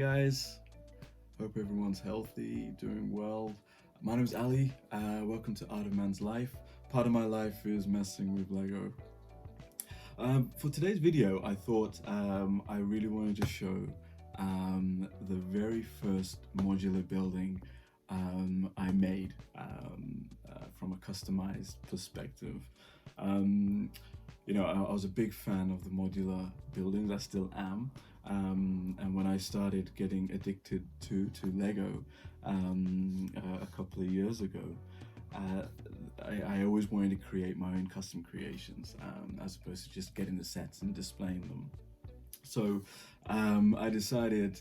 guys, hope everyone's healthy, doing well. My name is Ali. Welcome to Art of Man's Life. Part of my life is messing with Lego. For today's video, I thought I really wanted to show the very first modular building I made from a customized perspective. I was a big fan of the modular buildings. I still am. And when I started getting addicted to Lego a couple of years ago, I always wanted to create my own custom creations as opposed to just getting the sets and displaying them. So I decided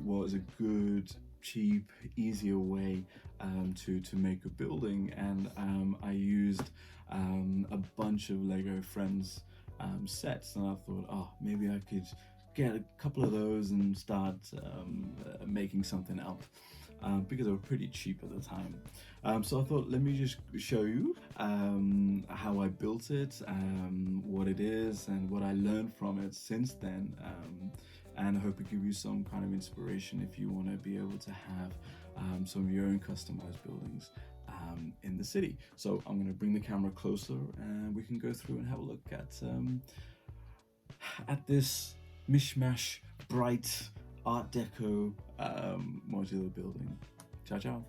what is a good, cheap, easier way to make a building, and I used a bunch of Lego Friends sets, and I thought, oh, maybe I could get a couple of those and start making something up because they were pretty cheap at the time. So I thought, let me just show you how I built it, what it is, and what I learned from it since then, and I hope to give you some kind of inspiration if you want to be able to have some of your own customized buildings in the city. So I'm going to bring the camera closer and we can go through and have a look at this mishmash, bright Art Deco modular building. Ciao, ciao.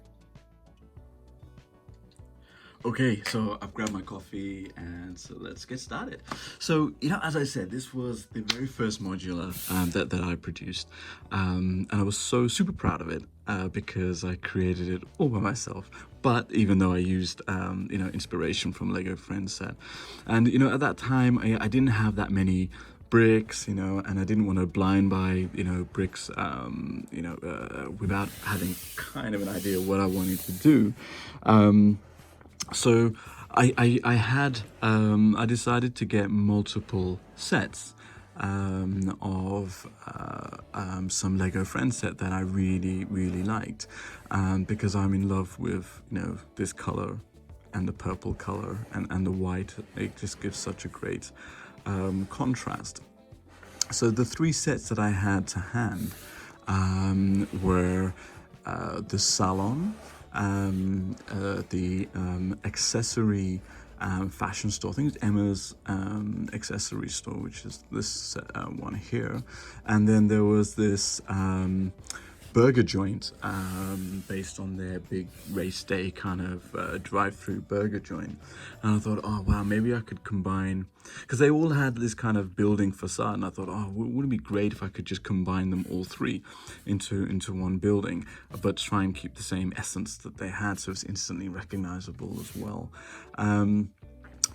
Okay, so I've grabbed my coffee and so let's get started. So, as I said, this was the very first modular that I produced. And I was so super proud of it because I created it all by myself. But even though I used, inspiration from Lego Friends set. And, at that time, I didn't have that many bricks, and I didn't want to blind buy, bricks, without having kind of an idea what I wanted to do. So I decided to get multiple sets of some Lego Friends set that I really liked, because I'm in love with this color and the purple color and the white. It just gives such a great contrast. So the three sets that I had to hand were the Salon, the Accessory fashion store. I think it's Emma's Accessory Store, which is this one here. And then there was this burger joint based on their big race day kind of drive-through burger joint. And I thought, oh wow, maybe I could combine, because they all had this kind of building facade, and I thought, oh, wouldn't it be great if I could just combine them all three into one building, but try and keep the same essence that they had, so it's instantly recognizable as well.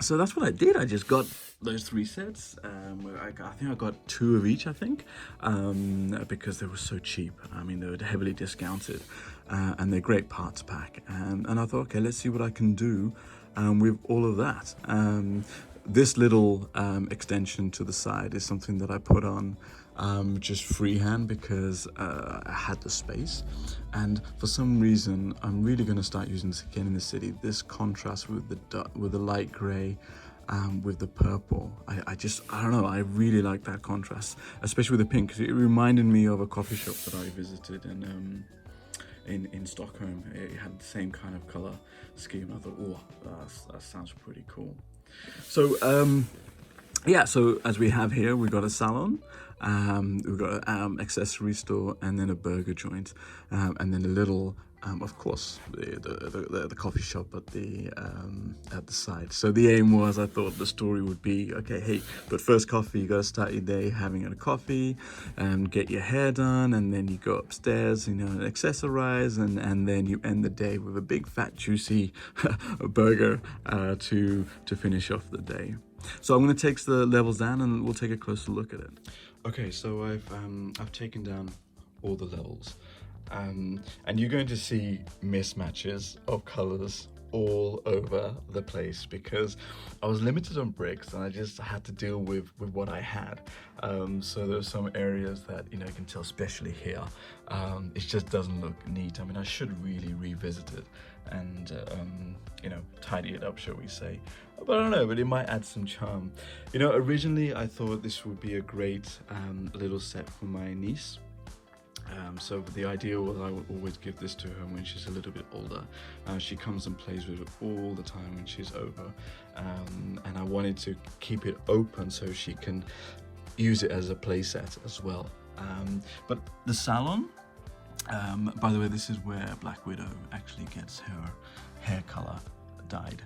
So that's what I did. I just got those three sets. I think I got two of each, because they were so cheap. I mean, they were heavily discounted, and they're great parts pack. And I thought, okay, let's see what I can do with all of that. This little extension to the side is something that I put on just freehand because I had the space, and for some reason I'm really going to start using this again in the city. This contrast with the light grey with the purple, I don't know, I really like that contrast, especially with the pink, because it reminded me of a coffee shop that I visited in Stockholm. It had the same kind of color scheme. I thought, oh, that sounds pretty cool. So so as we have here, we've got a Salon, we've got an Accessory Store, and then a burger joint, and then a little, of course, the coffee shop at the side. So the aim was, I thought the story would be, okay, hey, but first coffee, you got to start your day having a coffee, get your hair done, and then you go upstairs, and accessorize, and then you end the day with a big fat juicy burger to finish off the day. So I'm going to take the levels down and we'll take a closer look at it. Okay, so I've taken down all the levels, and you're going to see mismatches of colors all over the place because I was limited on bricks and I just had to deal with what I had. So there's some areas that you can tell, especially here, it just doesn't look neat. I mean, I should really revisit it and tidy it up, shall we say. But I don't know, but it might add some charm. Originally I thought this would be a great little set for my niece. So the idea was I would always give this to her when she's a little bit older. She comes and plays with it all the time when she's over, and I wanted to keep it open so she can use it as a playset as well. But the Salon, by the way, this is where Black Widow actually gets her hair color dyed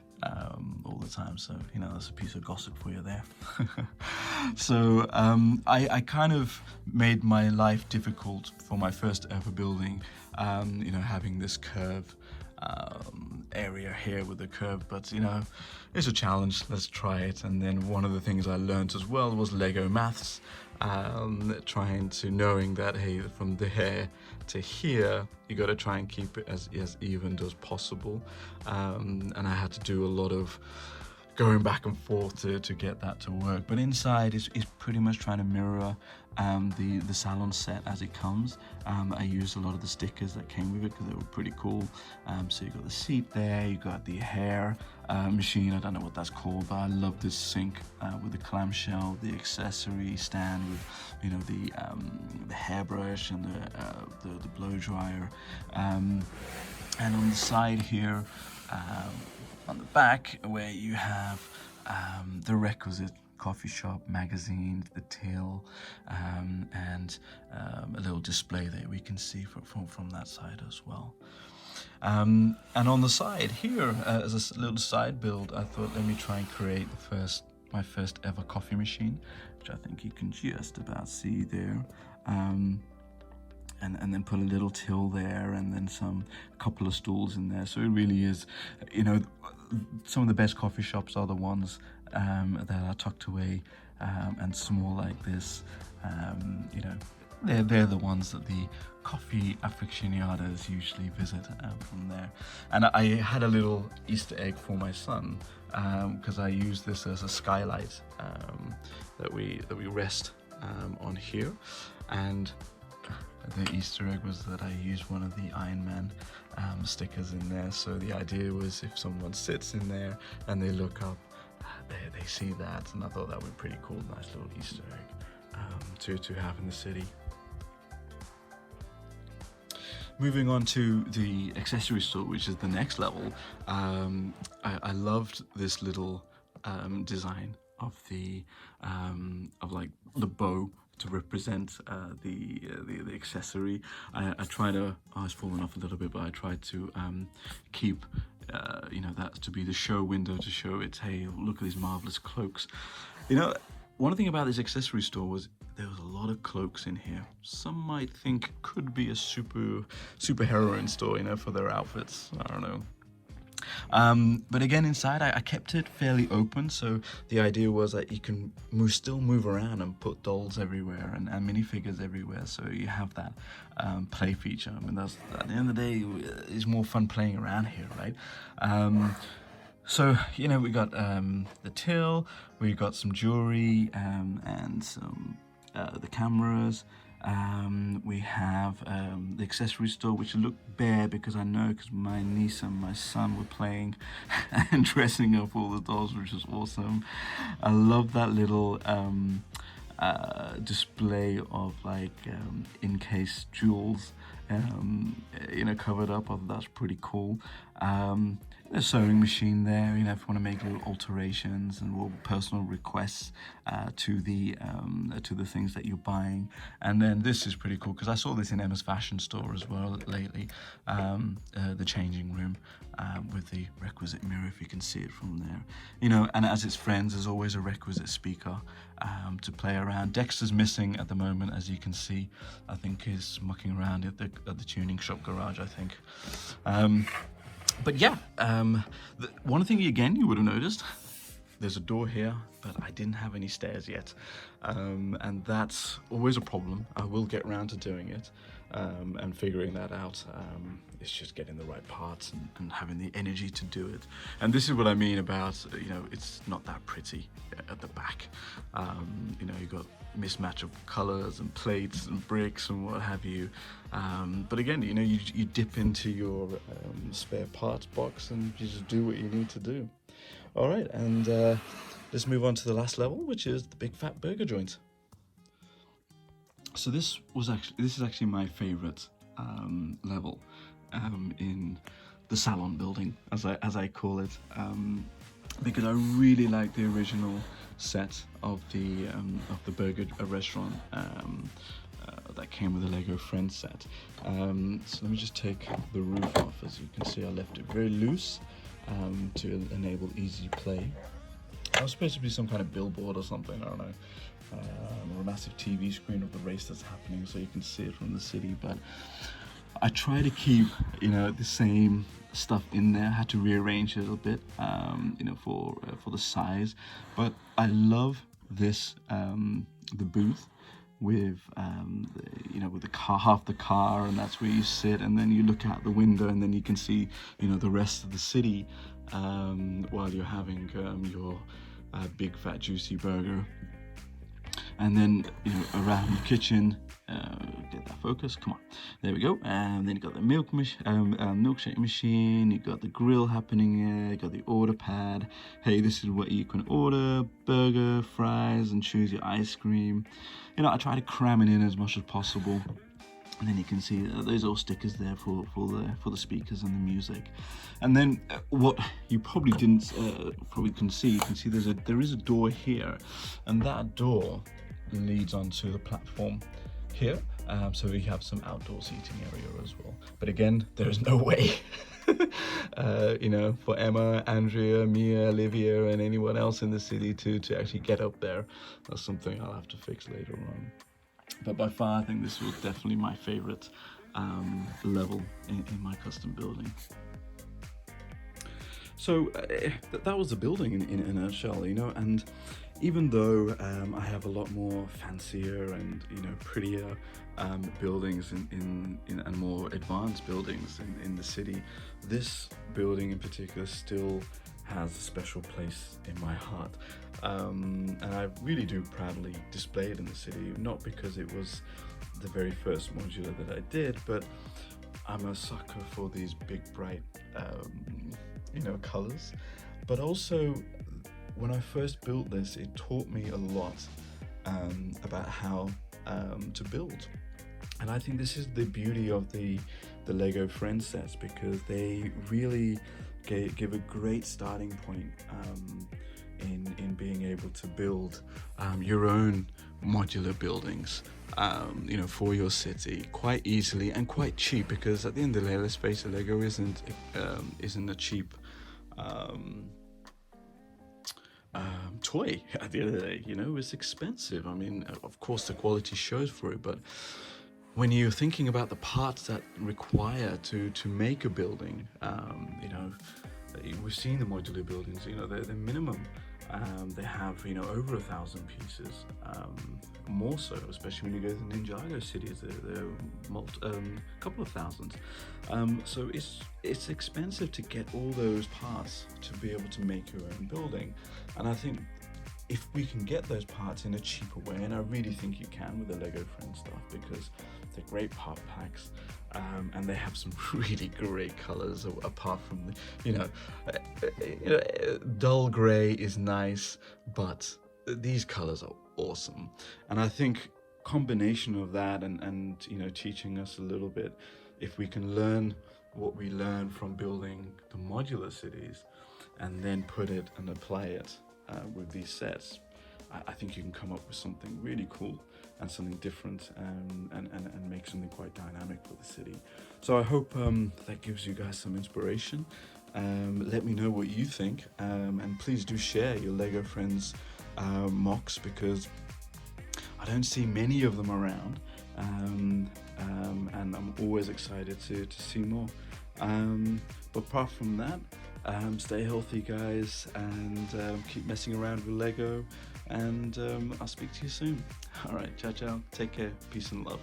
all the time, so you know, that's a piece of gossip for you there. So I kind of made my life difficult for my first ever building, you know, having this curve area here with the curve, but you know, it's a challenge, let's try it. And then one of the things I learned as well was Lego maths, knowing that, hey, from the hair to here, you got to try and keep it as even as possible, and I had to do a lot of going back and forth to get that to work. But inside is pretty much trying to mirror the Salon set as it comes. I used a lot of the stickers that came with it because they were pretty cool. So you got the seat there, you got the hair machine, I don't know what that's called, but I love this sink with the clamshell, the accessory stand with, you know, the hairbrush and the blow dryer, and on the side here, on the back, where you have the requisite coffee shop, magazine, the till, and a little display there we can see from that side as well. And on the side here, as a little side build, I thought, let me try and create my first ever coffee machine, which I think you can just about see there. And then put a little till there, and then a couple of stools in there. So it really is, you know, some of the best coffee shops are the ones that are tucked away and small like this. You know, they're the ones that the coffee aficionados usually visit from there. And I had a little Easter egg for my son, because I use this as a skylight that we rest on here. And the Easter egg was that I used one of the Iron Man stickers in there. So the idea was, if someone sits in there and they look up, they see that, and I thought that would be pretty cool, nice little Easter egg to have in the city. Moving on to the accessory store, which is the next level. I loved this little design of like the bow to represent the accessory. I try to, it's fallen off a little bit, but I tried to keep you know, that to be the show window, to show it, hey, look at these marvelous cloaks. You know, one thing about this accessory store was there was a lot of cloaks in here. Some might think could be a superheroine store, you know, for their outfits, I don't know. But again, inside I kept it fairly open, so the idea was that you can still move around and put dolls everywhere and minifigures everywhere, so you have that play feature. I mean, that's, at the end of the day, it's more fun playing around here, right? So, you know, we got the till, we got some jewelry, and some the cameras. We have the accessory store, which looked bare because my niece and my son were playing and dressing up all the dolls, which was awesome. I love that little display of like encased jewels, you know, covered up. I thought that's pretty cool. There's a sewing machine there, you know, if you want to make little alterations and little personal requests to the things that you're buying. And then this is pretty cool because I saw this in Emma's fashion store as well lately. The changing room with the requisite mirror, if you can see it from there. You know, and as its friends, there's always a requisite speaker to play around. Dexter's missing at the moment, as you can see. I think he's mucking around at the tuning shop garage, I think. But yeah, one thing again you would have noticed, there's a door here, but I didn't have any stairs yet, and that's always a problem. I will get around to doing it and figuring that out. It's just getting the right parts and having the energy to do it. And this is what I mean about, you know, it's not that pretty at the back. You know, you got mismatch of colors and plates and bricks and what have you. But again, you know, you dip into your spare parts box and you just do what you need to do. All right, and let's move on to the last level, which is the big fat burger joint. So this is actually my favorite level in the Salon building, as I call it, because I really like the original set of the burger restaurant that came with the Lego Friends set. So let me just take the roof off. As you can see, I left it very loose to enable easy play. That was supposed to be some kind of billboard or something, I don't know, or a massive TV screen of the race that's happening so you can see it from the city. But I try to keep, the same stuff in there. I had to rearrange it a little bit, for the size. But I love this, the booth with, with the car, half the car, and that's where you sit, and then you look out the window, and then you can see, the rest of the city while you're having your big fat juicy burger. And then around the kitchen, get that focus, come on, there we go. And then you got the milkshake machine, you got the grill happening here, you got the order pad. Hey, this is what you can order: burger, fries, and choose your ice cream. I try to cram it in as much as possible. And then you can see those little stickers there for the speakers and the music. And then what you probably can see there is a door here, and that door leads onto the platform here. So we have some outdoor seating area as well. But again, there is no way, for Emma, Andrea, Mia, Olivia, and anyone else in the city to actually get up there. That's something I'll have to fix later on. But by far, I think this was definitely my favorite level in my custom building. So that was the building in a nutshell, and even though I have a lot more fancier and prettier buildings and more advanced buildings in the city, this building in particular still has a special place in my heart, and I really do proudly display it in the city, not because it was the very first modular that I did, but I'm a sucker for these big bright colors. But also, when I first built this, it taught me a lot about how to build. And I think this is the beauty of the Lego Friends sets, because they really give a great starting point in being able to build your own modular buildings, for your city quite easily and quite cheap. Because at the end of the day, let's face it, Lego isn't a cheap toy. At the end of the day, it's expensive. I mean, of course, the quality shows for it, but when you're thinking about the parts that require to make a building, we've seen the modular buildings, they're minimum. They have, over 1,000 pieces, more so, especially when you go to the Ninjago cities, they're a couple of thousands. So it's expensive to get all those parts to be able to make your own building. And I think if we can get those parts in a cheaper way, and I really think you can with the Lego Friends stuff, because they're great part packs, and they have some really great colors. Apart from dull gray is nice, but these colors are awesome. And I think combination of that and teaching us a little bit, if we can learn what we learn from building the modular cities, and then put it and apply it with these sets, I think you can come up with something really cool and something different, and make something quite dynamic for the city. So I hope that gives you guys some inspiration. Let me know what you think, and please do share your Lego Friends mocks, because I don't see many of them around, and I'm always excited to see more. But apart from that, stay healthy, guys, and keep messing around with Lego, and I'll speak to you soon. All right, ciao, ciao. Take care. Peace and love.